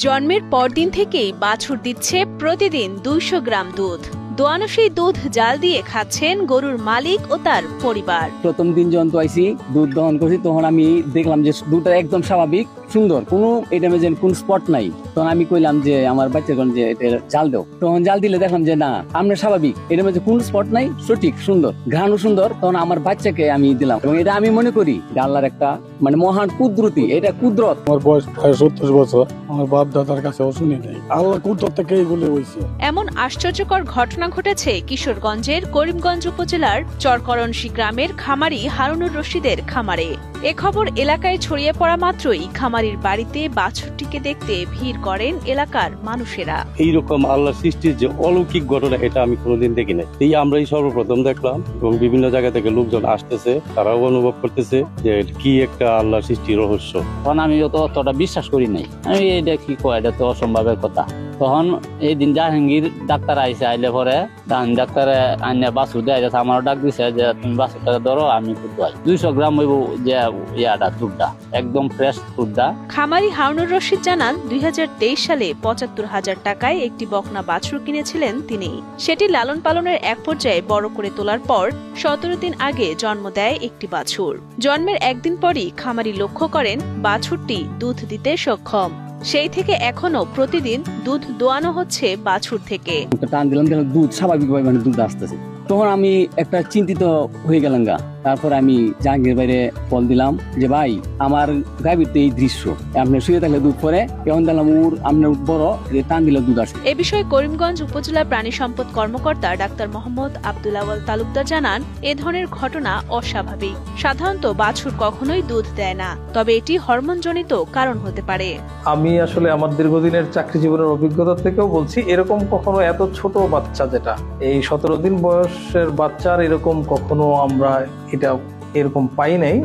জন্মের পরদিন থেকেই বাছুর দিচ্ছে প্রতিদিন ২০০ গ্রাম দুধ। দোয়ানো সেই দুধ জাল দিয়ে খাচ্ছেন গরুর মালিক ও তার পরিবার। প্রথম দিন যখন তো আইসি দুধ দহন করছি তখন আমি দেখলাম যে দুধটা একদম স্বাভাবিক সুন্দর, কোনো এটা যে কোন স্পট নাই। তখন আমি কইলাম যে আমার বাচ্চাগণ যে এটা জাল দাও, তখন জাল দিলে দেখলাম যে না আমরা স্বাভাবিক, এটা মধ্যে কোন স্পট নাই, সঠিক সুন্দর, ঘ্রাণও সুন্দর। তখন আমার বাচ্চাকে আমি দিলাম এবং এটা আমি মনে করি আল্লাহর একটা মহান কুদরতি, এটা কুদরত। আমার বয়স প্রায় ৭০ বছর, আমার বাপ দাদার কাছে শুনি নাই, আল্লাহ কুদরত থেকে এগুলো হইছে। এমন আশ্চর্যকর ঘটনা ঘটেছে কিশোরগঞ্জের করিমগঞ্জ উপজেলার চরকরণশী গ্রামের খামারি হারুনুর রশিদের খামারে। এ খবর এলাকায় ছড়িয়ে পড়া মাত্রই খামারির বাড়িতে বাছুরটিকে দেখতে ভিড় করেন এলাকার মানুষেরা। এইরকম আল্লাহ সৃষ্টির যে অলৌকিক ঘটনা, এটা আমি কোনোদিন দেখি নাই। এই আমরাই সর্বপ্রথম দেখলাম এবং বিভিন্ন জায়গা থেকে লোকজন আসতেছে, তারাও অনুভব করতেছে যে কি একটা আল্লাহ সৃষ্টির রহস্য। তখন আমি অতটা বিশ্বাস করি নাই, আমি এটা কি কয় এটা তো অসম্ভবের কথা। তখন এই দিন জাহাঙ্গীর ডাক্তার আইসে, আইলে পরে ডাক্তারে আইনে বাছুর দেয় যাচ্ছে, আমারও ডাক দিছে যে তুমি বাছুরটা ধরো, আমি দুধ দোয়াই। ২০০ গ্রাম হইব যে ইয়াটা দুধটা একদম ফ্রেশ দুধটা। খামারি হারুনুর রশিদ জানান ২০২৩ সালে ৭৫,০০০ টাকায় একটি বকনা বাছুর কিনেছিলেন তিনি। সেটি লালন পালনের এক পর্যায়ে বড় করে তোলার পর ১৭ দিন আগে জন্ম দেয় একটি বাছুর। জন্মের একদিন পরই খামারি লক্ষ্য করেন বাছুরটি দুধ দিতে সক্ষম। সেই থেকে এখনো প্রতিদিন দুধ দোয়ানো হচ্ছে বাছুর থেকে। টান দিলাম দুধ স্বাভাবিকভাবে দুধ আসতেছে, তখন আমি একটা চিন্তিত হয়ে গেলাম গা। তারপর আমি জাহাঙ্গীর বাইরে কল দিলাম যে ভাই আমার গাভীর তো এই দৃশ্য, আপনি শুয়ে থাকলে দুধ পরে, এখন দিলাম ওর আপনার বড় যে টান দিলে দুধ আসে। এ বিষয়ে করিমগঞ্জ উপজেলা প্রাণী সম্পদ কর্মকর্তা ডাক্তার মোহাম্মদ আব্দুল আওয়াল তালুকদার জানান, এ ধরনের ঘটনা অস্বাভাবিক। সাধারণত বাছুর কখনোই দুধ দেয় না, তবে এটি হরমোনজনিত কারণ হতে পারে। আমি আসলে আমার দীর্ঘদিনের চাকরি জীবনের অভিজ্ঞতা থেকেও বলছি, এরকম কখনো এত ছোট বাচ্চা, যেটা এই ১৭ দিন বয়সের বাচ্চার, এরকম কখনো আমরা এটা এরকম পাই নাই।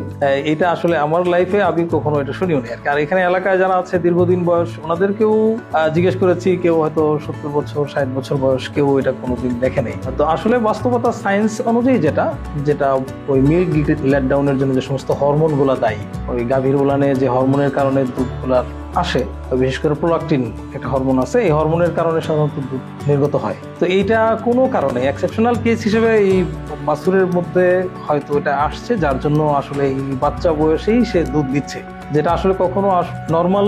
এটা আসলে আমার লাইফে আমি কখনো এটা শুনিও নি আর এখানে এলাকায় যারা আছে দীর্ঘদিন বয়স, ওনাদেরকেও জিজ্ঞেস করেছি, কেউ হয়তো ৭০ বছর ৬০ বছর বয়স, কেউ এটা কোনোদিন দেখে নেই। তো আসলে বাস্তবতা সায়েন্স অনুযায়ী যেটা ওই মিল্ক লেট ডাউনের জন্য যে সমস্ত হরমোন গুলা দায়ী, ওই গাভীর উলানে যে হরমোনের কারণে দুধগুলা আসে, বিশেষ করে প্রোলাকটিন একটা হরমোন আছে, এই হরমোনের কারণে সাধারণত দুধ নির্গত হয়। তো এইটা কোনো কারণে এক্সেপশনাল কেস হিসেবে এই বাছুরের মধ্যে হয়তো এটা আসছে, যার জন্য আসলে এই বাচ্চা বয়সেই সে দুধ দিচ্ছে, যেটা আসলে কখনো নর্মাল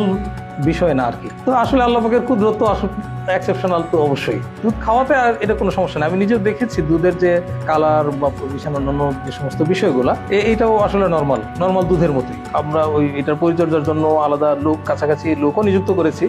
বিষয় না আর কি। তো আসলে আল্লাহ পাকের কুদরত তো আসলে এক্সেপশনাল তো অবশ্যই। দুধ খাওয়াতে আর এটা কোনো সমস্যা না, আমি নিজেও দেখেছি দুধের যে কালার বা পজিশন, অন্যান্য যে সমস্ত বিষয়গুলা, এইটাও আসলে নর্মাল দুধের মতোই। আমরা ওই এটার পরিচর্যার জন্য আলাদা লোক, কাছাকাছি লোকও নিযুক্ত করেছি।